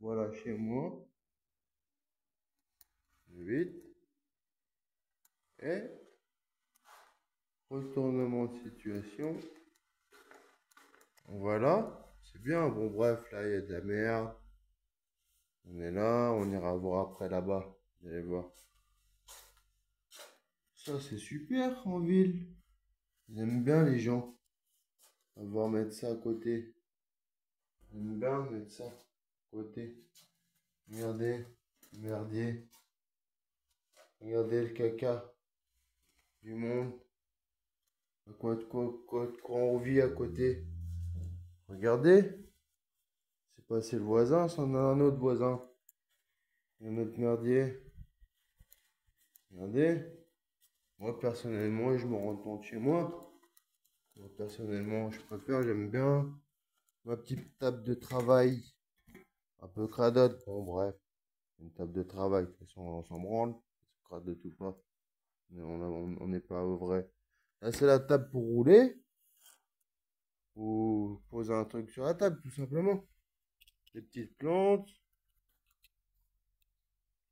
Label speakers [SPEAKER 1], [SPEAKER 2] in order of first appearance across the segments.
[SPEAKER 1] Voilà, chez moi. 8. Et retournement de situation. Voilà. C'est bien. Bon, bref, là, il y a de la merde. On est là. On ira voir après là-bas. Vous allez voir. Ça, c'est super en ville. J'aime bien les gens. On va mettre ça à côté. J'aime bien mettre ça à côté. Regardez. Merdier. Regardez le caca du monde. Quoi on vit à côté. Regardez. C'est pas c'est le voisin, c'en a un autre voisin. Il y a un autre merdier. Regardez. Moi, personnellement, je me rends compte chez moi. Moi, personnellement, je préfère, j'aime bien ma petite table de travail. Un peu cradote. Bon, bref. Une table de travail. De toute façon, on s'en branle. C'est cradote ou pas. Mais on n'est pas au vrai. Là, c'est la table pour rouler. Ou poser un truc sur la table, tout simplement. Des petites plantes.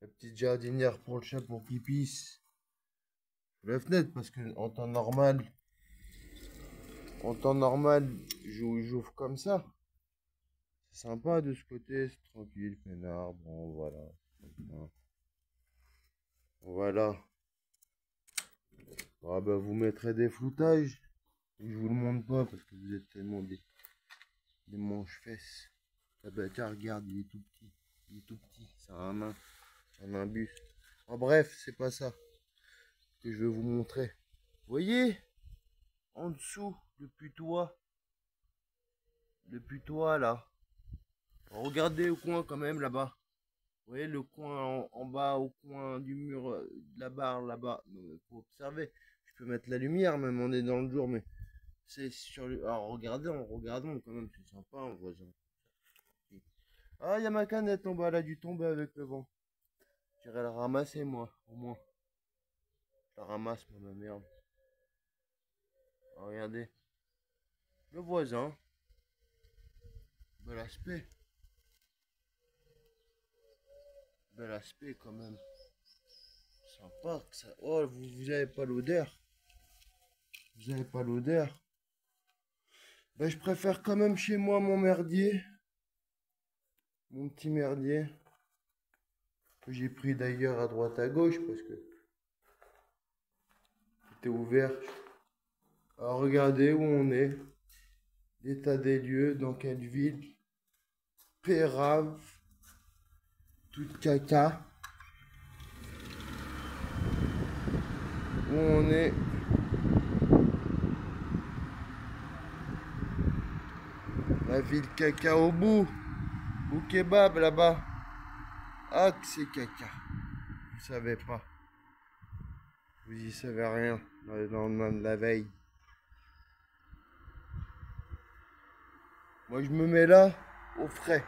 [SPEAKER 1] La petite jardinière pour le chat pour qu'il pisse. La fenêtre parce que en temps normal, j'ouvre comme ça. C'est sympa de ce côté, c'est tranquille, peinard. Bon, voilà. Voilà. Ah bah, vous mettrez des floutages. Je vous le montre pas parce que vous êtes tellement des manches-fesses. Ah bah, tiens, regarde, il est tout petit. Il est tout petit. C'est un imbus. En bref, c'est pas ça que je veux vous montrer. Vous voyez? En dessous, le putois là. Regardez au coin quand même là-bas. Vous voyez le coin en bas, au coin du mur de la barre là-bas. Il faut observer. Je peux mettre la lumière, même on est dans le jour, mais c'est sur le. Alors regardons quand même, c'est sympa, on voit ça. Ah, il y a ma canette en bas, elle a dû tomber avec le vent. J'irai la ramasser moi, au moins. Je la ramasse, moi, ma merde. Ah, regardez. Le voisin. Bel aspect. Bel aspect quand même. Sympa que ça. Oh, vous avez pas l'odeur. Vous avez pas l'odeur. Ben, je préfère quand même chez moi mon merdier. Mon petit merdier. Que j'ai pris d'ailleurs à droite à gauche parce que c'était ouvert. Alors regardez où on est. L'état des lieux, dans quelle ville. Pérave. Toute caca. Où on est. La ville caca au bout. Au kebab là-bas. Ah que c'est caca. Vous savez pas. Vous y savez rien. Le lendemain de la veille. Moi je me mets là, au frais,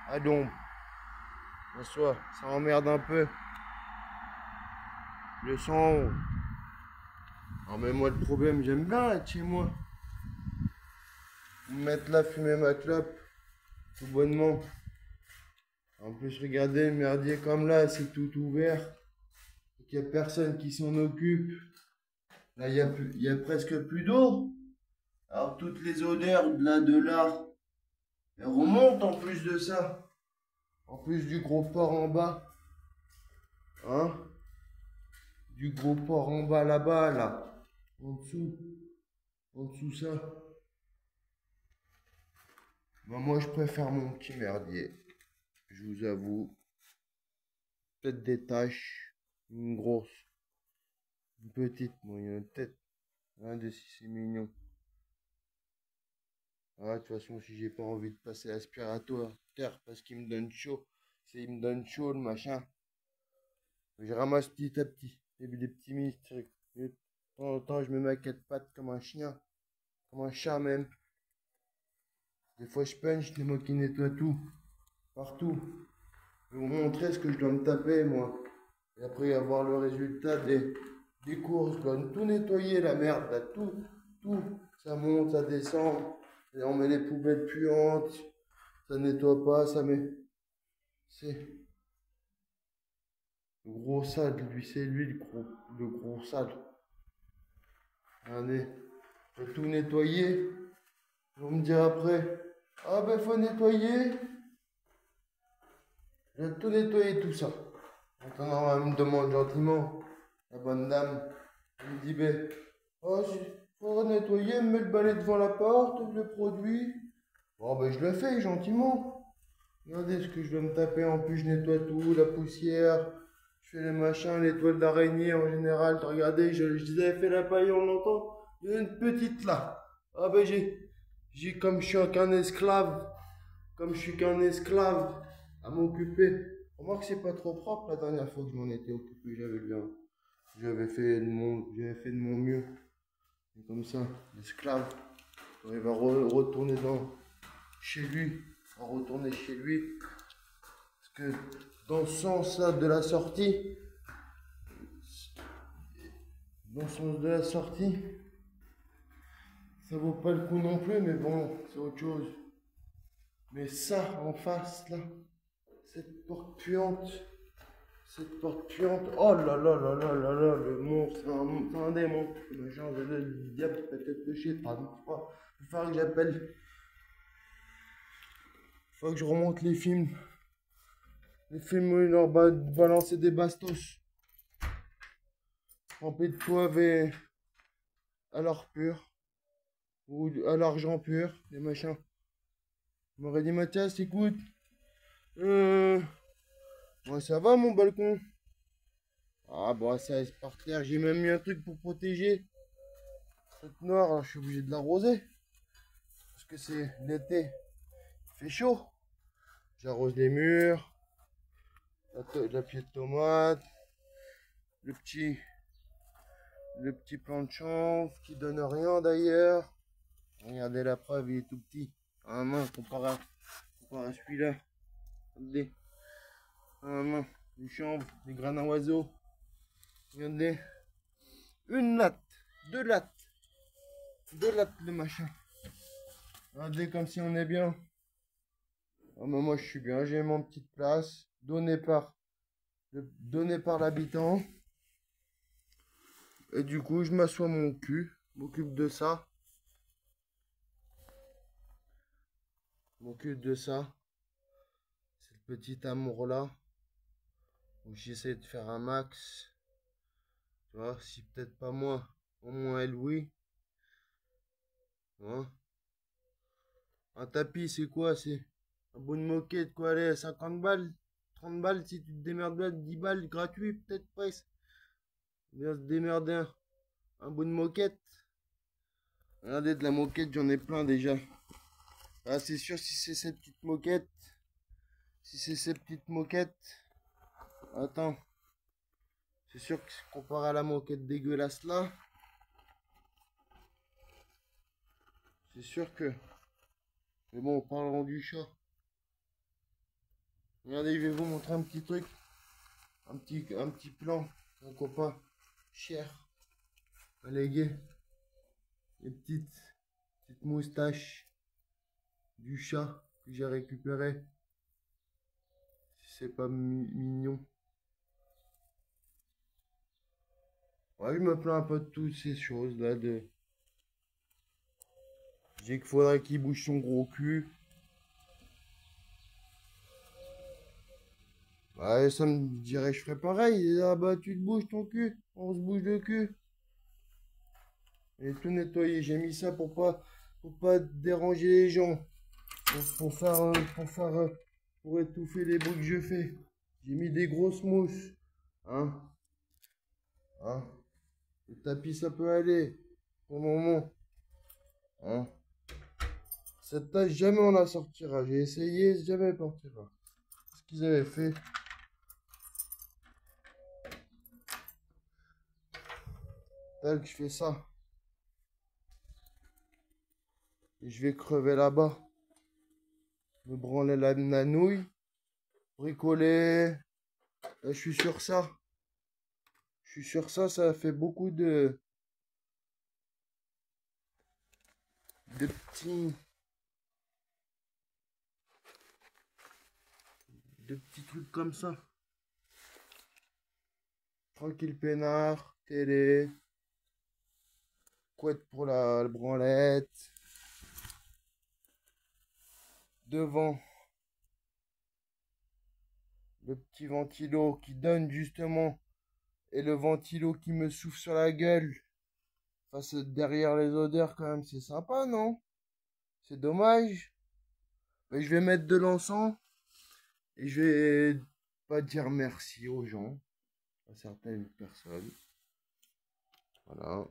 [SPEAKER 1] à l'ombre. Bonsoir, ça emmerde un peu. Le son. Alors mais moi le problème, j'aime bien être chez moi. Me mettre là, fumer ma clope, tout bonnement. En plus, regardez le merdier comme là, c'est tout ouvert. Il n'y a personne qui s'en occupe. Là, il y a presque plus d'eau. Alors toutes les odeurs de là, elles remontent en plus de ça. En plus du gros porc en bas. Hein? Du gros porc en bas là-bas, là. En dessous. En dessous ça. Ben, moi, je préfère mon petit merdier. Je vous avoue. Peut-être des taches. Une grosse. Une petite, moi, il y a une tête. Un de si c'est mignon. Ah, de toute façon, si j'ai pas envie de passer l'aspirateur parce qu'il me donne chaud, c'est il me donne chaud le machin. Je ramasse petit à petit. Des petits mini-trucs. De temps en temps, je me mets à quatre pattes comme un chien. Comme un chat même. Des fois, je punch, c'est moi qui nettoie tout. Partout. Je vais vous montrer ce que je dois me taper, moi. Et après, avoir le résultat des courses. Je dois tout nettoyer, la merde, là. Tout. Ça monte, ça descend. Et on met les poubelles puantes. Ça nettoie pas, ça met. C'est le gros sale, lui, c'est lui le gros sale. Regardez, je vais tout nettoyer. Ils vont me dire après, ah ben faut nettoyer. Je vais tout nettoyer tout ça. Maintenant, elle me demande gentiment, la bonne dame, elle me dit, ben, oh, faut nettoyer, me mettre le balai devant la porte, le produit. Bon ben je le fais gentiment. Regardez ce que je dois me taper. En plus, je nettoie tout, la poussière. Je fais les machins, les toiles d'araignée en général. Regardez, je disais, fait la paille, on l'entend. Il y a une petite là. Ah ben comme je suis qu'un esclave, comme je suis qu'un esclave à m'occuper. Remarque, c'est pas trop propre la dernière fois que je m'en étais occupé. J'avais fait de mon mieux. Et comme ça, l'esclave, il va retourner chez lui, à retourner chez lui. Parce que dans ce sens-là de la sortie, dans le sens de la sortie, ça vaut pas le coup non plus, mais bon, c'est autre chose. Mais ça, en face, là, cette porte puante, oh là là là là là là, le monstre, c'est un démon, le genre de diable, peut-être le chétan, je crois. Il va falloir que j'appelle, il faut que je remonte les films. Les films où ils leur balancer des bastos. Trempés de poivre et à l'or pur. Ou à l'argent pur, les machins. Il m'aurait dit, Mathias, écoute. Ouais, ça va mon balcon? Ah bon, ça reste par terre. J'ai même mis un truc pour protéger. Cette noire, alors je suis obligé de l'arroser. Parce que c'est l'été. Il fait chaud. J'arrose les murs. La pied de tomate. Le petit plant de chanvre qui donne rien d'ailleurs. Regardez la preuve, il est tout petit. Ah main, comparé à celui-là. Regardez. Ah main, les chanvres, les graines à oiseaux. Regardez. Une latte, deux lattes. Deux lattes le machin. Regardez comme si on est bien. Ah mais moi je suis bien, j'ai mon petite place. Donnée par l'habitant. Et du coup je m'assois mon cul. M'occupe de ça. M'occupe de ça. C'est le petit amour là. Où j'essaie de faire un max. Tu vois, si peut-être pas moi, au moins elle oui. Hein? Un tapis c'est quoi? C'est un bonne moquette quoi, allez, 50 balles, 30 balles si tu te démerdes bien, 10 balles gratuit peut-être presque. Bien se démerder un bonne moquette. Regardez de la moquette, j'en ai plein déjà. Ah c'est sûr si c'est cette petite moquette. Si c'est ces petites moquettes. Attends. C'est sûr que comparé à la moquette dégueulasse là. C'est sûr que. Mais bon, parlons du chat. Regardez, je vais vous montrer un petit truc. Un petit plan. Un copain cher. Allégué. Les petites moustaches du chat que j'ai récupéré. Si c'est pas mignon. Ouais, je me plains un peu de toutes ces choses là. J'ai qu'il faudrait qu'il bouge son gros cul. Ouais, ça me dirait, je ferais pareil. Ah bah, tu te bouges ton cul. On se bouge le cul. Et tout nettoyer. J'ai mis ça pour pas déranger les gens. Pour étouffer les bruits que je fais. J'ai mis des grosses mousses. Hein? Hein? Le tapis, ça peut aller. Pour le moment. Hein? Cette tâche, jamais on la sortira. J'ai essayé, jamais elle partira. Ce qu'ils avaient fait. Tac, je fais ça. Et je vais crever là-bas. Me branler la nouille. Bricoler. Là, je suis sur ça. Je suis sur ça, ça fait beaucoup de petits trucs comme ça. Tranquille peinard, télé, couette pour la branlette. Devant, le petit ventilo qui donne justement, et le ventilo qui me souffle sur la gueule. Face derrière les odeurs quand même, c'est sympa, non? C'est dommage. Mais je vais mettre de l'encens et je vais pas dire merci aux gens, à certaines personnes. Voilà,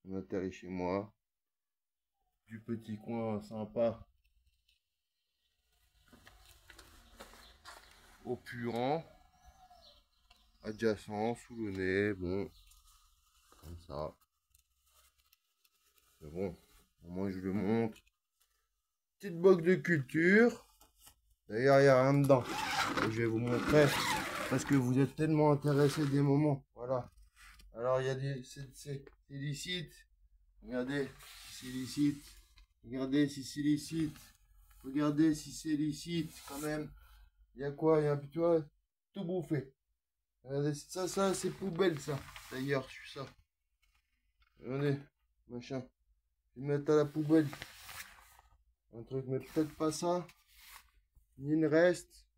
[SPEAKER 1] on atterrit chez moi. Du petit coin sympa au puant, adjacent, sous le nez, bon, comme ça. C'est bon, au moins je le montre. Petite box de culture. D'ailleurs, il n'y a rien dedans. Et je vais vous montrer parce que vous êtes tellement intéressés des moments. Voilà. Alors, il y a des. C'est illicite. Regardez si c'est licite. Regardez si c'est licite. Regardez si c'est licite quand même. Il y a quoi? Il y a un petit tout bouffé. Regardez, ça, c'est poubelle ça. D'ailleurs, je suis ça. Regardez, machin. Je vais mettre à la poubelle. Un truc, mais peut-être pas ça. Ni le reste.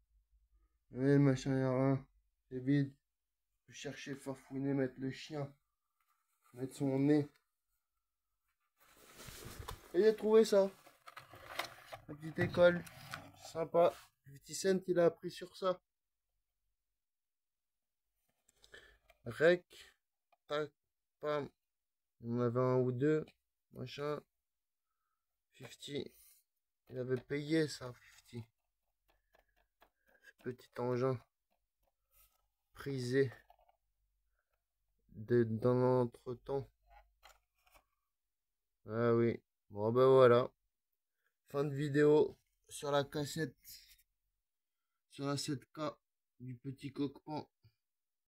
[SPEAKER 1] Regardez, le machin, il y a rien. C'est vide. Je vais chercher, farfouiner, mettre le chien. Mettre son nez. Et j'ai trouvé ça. La petite école. Sympa. Petit Cent, il a appris sur ça. Rec. Tac. Pam. Il en avait un ou deux. Machin. 50. Il avait payé ça, 50. Ce petit engin. Prisé. Dans l'entretemps. Ah oui. Bon ben voilà. Fin de vidéo sur la cassette. Sur la 7K du petit coquepin.